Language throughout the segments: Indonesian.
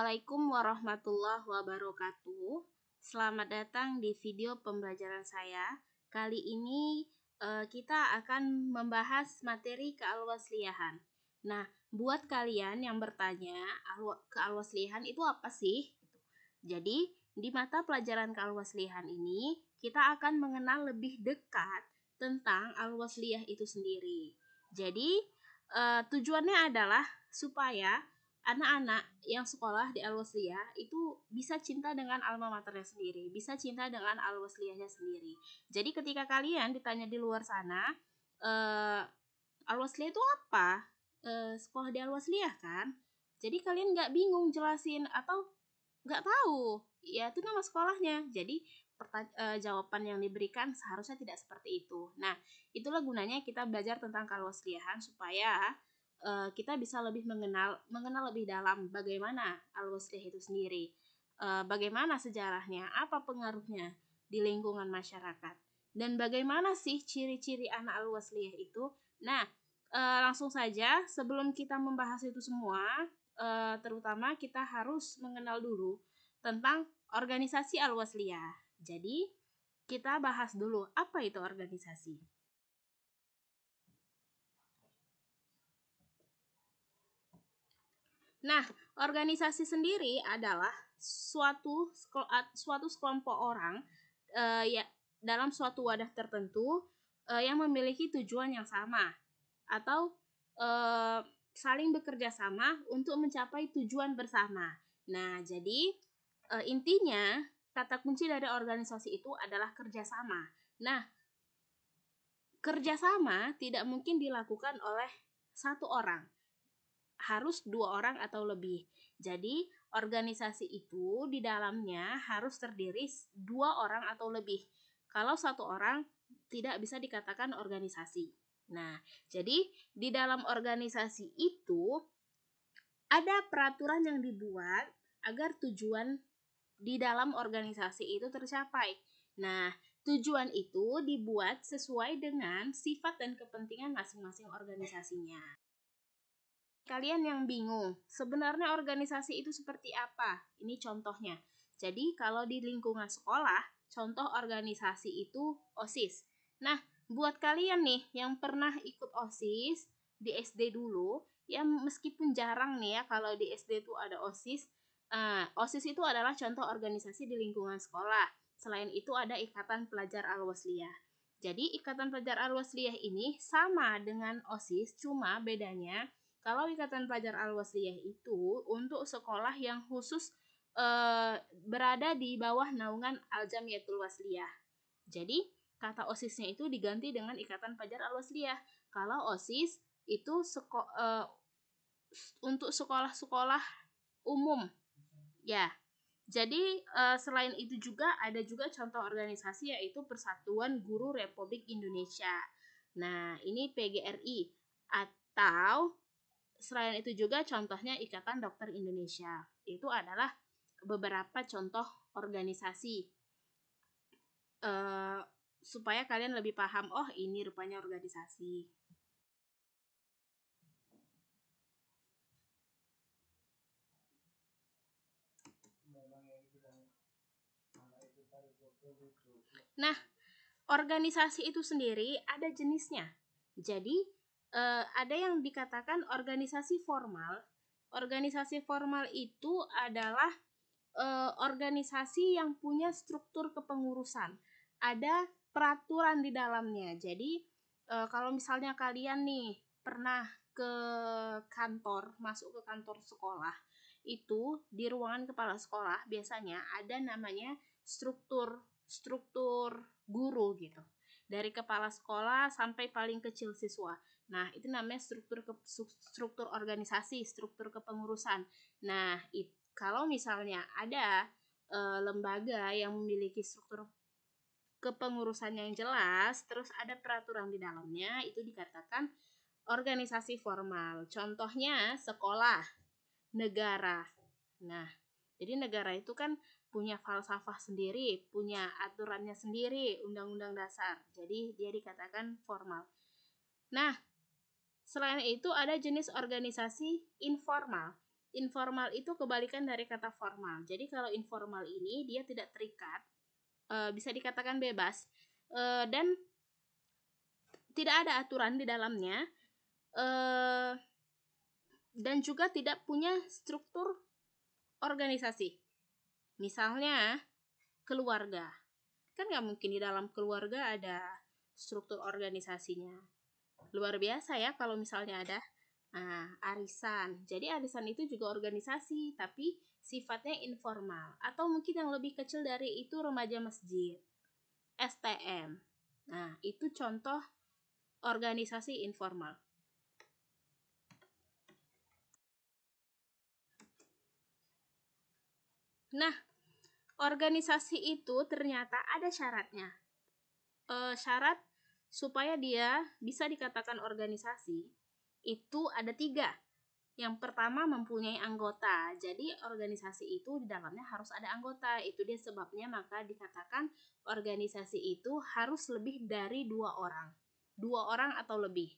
Assalamualaikum warahmatullahi wabarakatuh. Selamat datang di video pembelajaran saya. Kali ini kita akan membahas materi kealwasliyahan. Nah, buat kalian yang bertanya, kealwasliyahan itu apa sih? Jadi, di mata pelajaran kealwasliyahan ini, kita akan mengenal lebih dekat tentang alwasliyah itu sendiri. Jadi, tujuannya adalah supaya anak-anak yang sekolah di Al-Wasliyah itu bisa cinta dengan alma maternya sendiri, bisa cinta dengan Al-Wasliyahnya sendiri. Jadi ketika kalian ditanya di luar sana, Al-Wasliyah itu apa? Sekolah di Al-Wasliyah kan? Jadi kalian nggak bingung jelasin atau nggak tahu, ya itu nama sekolahnya. Jadi jawaban yang diberikan seharusnya tidak seperti itu. Nah, itulah gunanya kita belajar tentang kealwasliyahan supaya kita bisa lebih mengenal lebih dalam bagaimana al-wasliyah itu sendiri, bagaimana sejarahnya, apa pengaruhnya di lingkungan masyarakat, dan bagaimana sih ciri-ciri anak al-wasliyah itu. Nah, langsung saja sebelum kita membahas itu semua, terutama kita harus mengenal dulu tentang organisasi al-wasliyah. Jadi, kita bahas dulu apa itu organisasi. Nah, organisasi sendiri adalah suatu sekelompok orang ya dalam suatu wadah tertentu yang memiliki tujuan yang sama atau saling bekerja sama untuk mencapai tujuan bersama. Nah, jadi intinya kata kunci dari organisasi itu adalah kerjasama. Nah, kerjasama tidak mungkin dilakukan oleh satu orang, harus 2 orang atau lebih. Jadi organisasi itu di dalamnya harus terdiri 2 orang atau lebih. Kalau 1 orang tidak bisa dikatakan organisasi. Nah, jadi di dalam organisasi itu ada peraturan yang dibuat agar tujuan di dalam organisasi itu tercapai. Nah, tujuan itu dibuat sesuai dengan sifat dan kepentingan masing-masing organisasinya. Kalian yang bingung, sebenarnya organisasi itu seperti apa? Ini contohnya. Jadi, kalau di lingkungan sekolah, contoh organisasi itu OSIS. Nah, buat kalian nih yang pernah ikut OSIS di SD dulu, ya meskipun jarang nih ya kalau di SD itu ada OSIS. OSIS itu adalah contoh organisasi di lingkungan sekolah. Selain itu ada Ikatan Pelajar Al-Wasliyah. Jadi, Ikatan Pelajar Al-Wasliyah ini sama dengan OSIS, cuma bedanya kalau Ikatan Pelajar Al-Wasliyah itu untuk sekolah yang khusus berada di bawah naungan Al-Jamiyatul Wasliyah. Jadi, kata OSIS-nya itu diganti dengan Ikatan Pelajar Al-Wasliyah. Kalau OSIS itu untuk sekolah-sekolah umum. Ya. Jadi, selain itu juga ada juga contoh organisasi yaitu Persatuan Guru Republik Indonesia. Nah, ini PGRI atau selain itu juga contohnya Ikatan Dokter Indonesia. Itu adalah beberapa contoh organisasi. Supaya kalian lebih paham, oh ini rupanya organisasi. Nah, organisasi itu sendiri ada jenisnya. Jadi, ada yang dikatakan organisasi formal. Organisasi formal itu adalah organisasi yang punya struktur kepengurusan. Ada peraturan di dalamnya. Jadi kalau misalnya kalian nih pernah ke kantor, masuk ke kantor sekolah, itu di ruangan kepala sekolah biasanya ada namanya struktur guru gitu. Dari kepala sekolah sampai paling kecil siswa. Nah, itu namanya struktur organisasi, struktur kepengurusan. Nah, kalau misalnya ada lembaga yang memiliki struktur kepengurusan yang jelas, terus ada peraturan di dalamnya, itu dikatakan organisasi formal. Contohnya sekolah, negara. Nah, jadi negara itu kan punya falsafah sendiri, punya aturannya sendiri, undang-undang dasar. Jadi dia dikatakan formal. Nah, selain itu ada jenis organisasi informal. Informal itu kebalikan dari kata formal. Jadi kalau informal ini dia tidak terikat, bisa dikatakan bebas, dan tidak ada aturan di dalamnya, dan juga tidak punya struktur organisasi. Misalnya keluarga, kan nggak mungkin di dalam keluarga ada struktur organisasinya. Luar biasa ya kalau misalnya ada arisan. Jadi arisan itu juga organisasi, tapi sifatnya informal. Atau mungkin yang lebih kecil dari itu remaja masjid, STM. Nah, itu contoh organisasi informal. Nah, organisasi itu ternyata ada syaratnya. Syarat supaya dia bisa dikatakan organisasi itu ada 3. Yang pertama, mempunyai anggota. Jadi organisasi itu di dalamnya harus ada anggota. Itu dia sebabnya maka dikatakan organisasi itu harus lebih dari 2 orang. 2 orang atau lebih.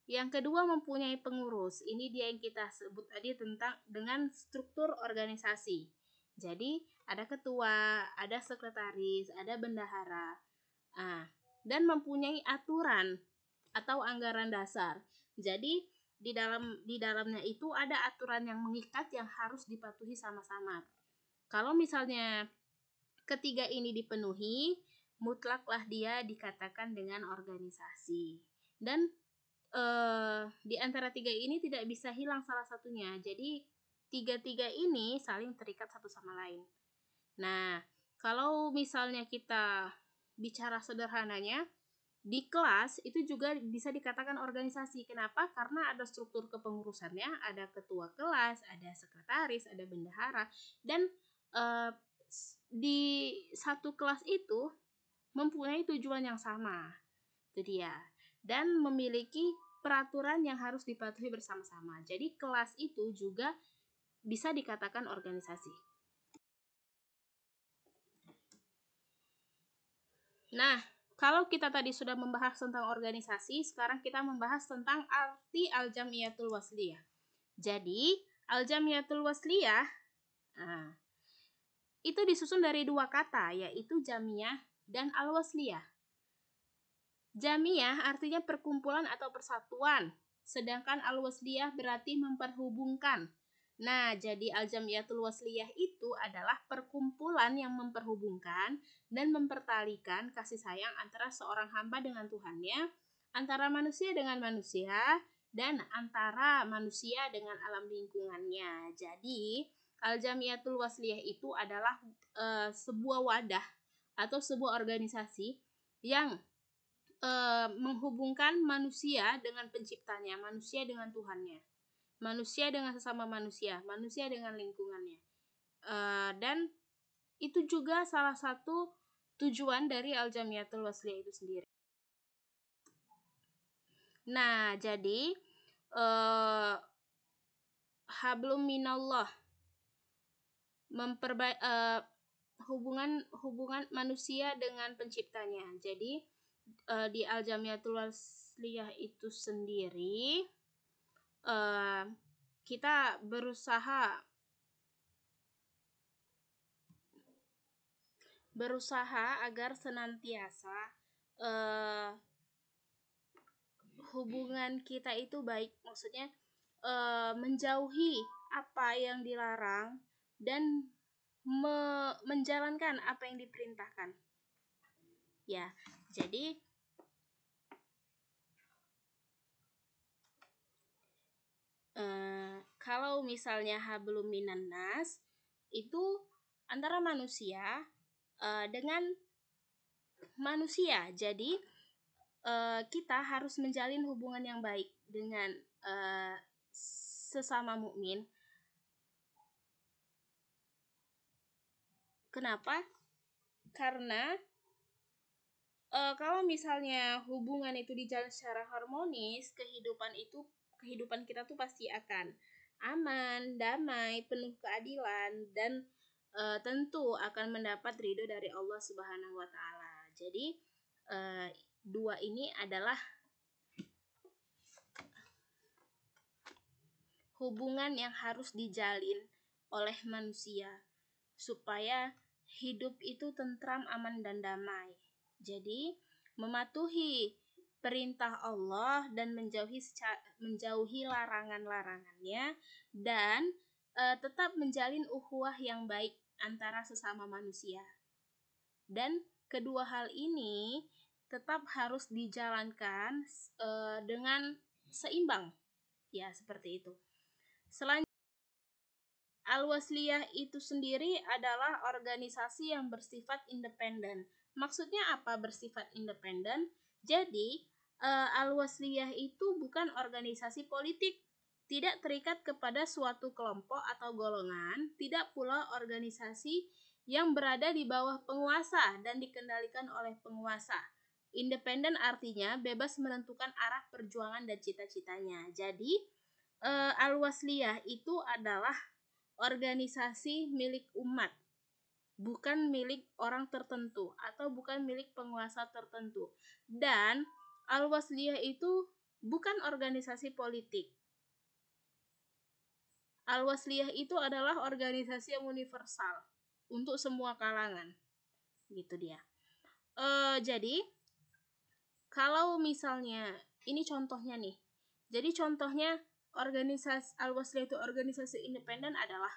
Yang kedua, mempunyai pengurus. Ini dia yang kita sebut tadi tentang dengan struktur organisasi. Jadi ada ketua, ada sekretaris, ada bendahara. Dan mempunyai aturan atau anggaran dasar. Jadi di dalamnya itu ada aturan yang mengikat yang harus dipatuhi sama-sama. Kalau misalnya ketiga ini dipenuhi, mutlaklah dia dikatakan dengan organisasi. Dan di antara 3 ini tidak bisa hilang salah satunya. Jadi 3 ini saling terikat satu sama lain. Nah, kalau misalnya kita bicara sederhananya, di kelas itu juga bisa dikatakan organisasi. Kenapa? Karena ada struktur kepengurusannya, ada ketua kelas, ada sekretaris, ada bendahara, dan di satu kelas itu mempunyai tujuan yang sama. Itu dia. Dan memiliki peraturan yang harus dipatuhi bersama-sama. Jadi kelas itu juga bisa dikatakan organisasi. Nah, kalau kita tadi sudah membahas tentang organisasi, sekarang kita membahas tentang arti al-jamiyatul wasliyah. Jadi, al-jamiyatul wasliyah itu disusun dari 2 kata, yaitu jamiyah dan al-wasliyah. Jamiyah artinya perkumpulan atau persatuan, sedangkan al-wasliyah berarti memperhubungkan. Nah, jadi al-jamiyatul wasliyah itu adalah perkumpulan yang memperhubungkan dan mempertalikan kasih sayang antara seorang hamba dengan Tuhannya, antara manusia dengan manusia, dan antara manusia dengan alam lingkungannya. Jadi, al-jamiyatul wasliyah itu adalah sebuah wadah atau sebuah organisasi yang menghubungkan manusia dengan penciptanya, manusia dengan Tuhannya, manusia dengan sesama manusia, manusia dengan lingkungannya. Dan itu juga salah satu tujuan dari al-jamiyatul wasliyah itu sendiri. Nah, jadi hablum minallah, hubungan manusia dengan penciptanya. Jadi di al-jamiyatul wasliyah itu sendiri kita berusaha agar senantiasa hubungan kita itu baik, maksudnya menjauhi apa yang dilarang dan menjalankan apa yang diperintahkan. Ya, jadi kalau misalnya hablum minan nas itu antara manusia dengan manusia. Jadi kita harus menjalin hubungan yang baik dengan sesama mukmin. Kenapa? Karena kalau misalnya hubungan itu dijalin secara harmonis, kehidupan kita tuh pasti akan aman, damai, penuh keadilan, dan tentu akan mendapat ridho dari Allah Subhanahu wa Ta'ala. Jadi 2 ini adalah hubungan yang harus dijalin oleh manusia supaya hidup itu tentram, aman, dan damai. Jadi, mematuhi perintah Allah dan menjauhi larangan-larangannya, dan tetap menjalin ukhuwah yang baik antara sesama manusia. Dan kedua hal ini tetap harus dijalankan dengan seimbang. Ya, seperti itu. Selanjutnya, Al-Wasliyah itu sendiri adalah organisasi yang bersifat independen. Maksudnya apa bersifat independen? Jadi, Al-Wasliyah itu bukan organisasi politik, tidak terikat kepada suatu kelompok atau golongan, tidak pula organisasi yang berada di bawah penguasa dan dikendalikan oleh penguasa. Independen artinya bebas menentukan arah perjuangan dan cita-citanya. Jadi, Al-Wasliyah itu adalah organisasi milik umat, bukan milik orang tertentu atau bukan milik penguasa tertentu. Dan Al-Wasliyah itu bukan organisasi politik. Al-Wasliyah itu adalah organisasi yang universal untuk semua kalangan. Gitu dia. Jadi kalau misalnya ini contohnya nih. Jadi contohnya organisasi Al-Wasliyah itu organisasi independen adalah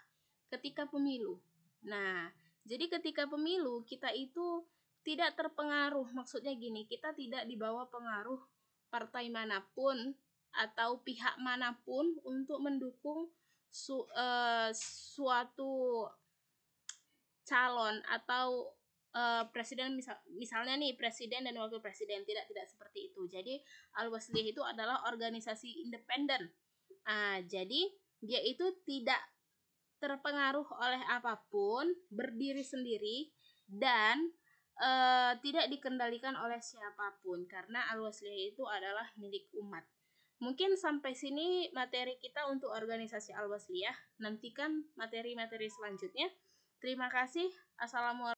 ketika pemilu. Nah, jadi ketika pemilu kita itu tidak terpengaruh, maksudnya gini, kita tidak dibawa pengaruh partai manapun atau pihak manapun untuk mendukung suatu calon atau presiden, misalnya nih presiden dan wakil presiden, tidak seperti itu. Jadi Al-Wasliyah itu adalah organisasi independen. Jadi dia itu tidak terpengaruh oleh apapun, berdiri sendiri, dan tidak dikendalikan oleh siapapun, karena Al-Wasliyah itu adalah milik umat. Mungkin sampai sini materi kita untuk organisasi Al-Wasliyah. Nantikan materi-materi selanjutnya. Terima kasih. Assalamualaikum.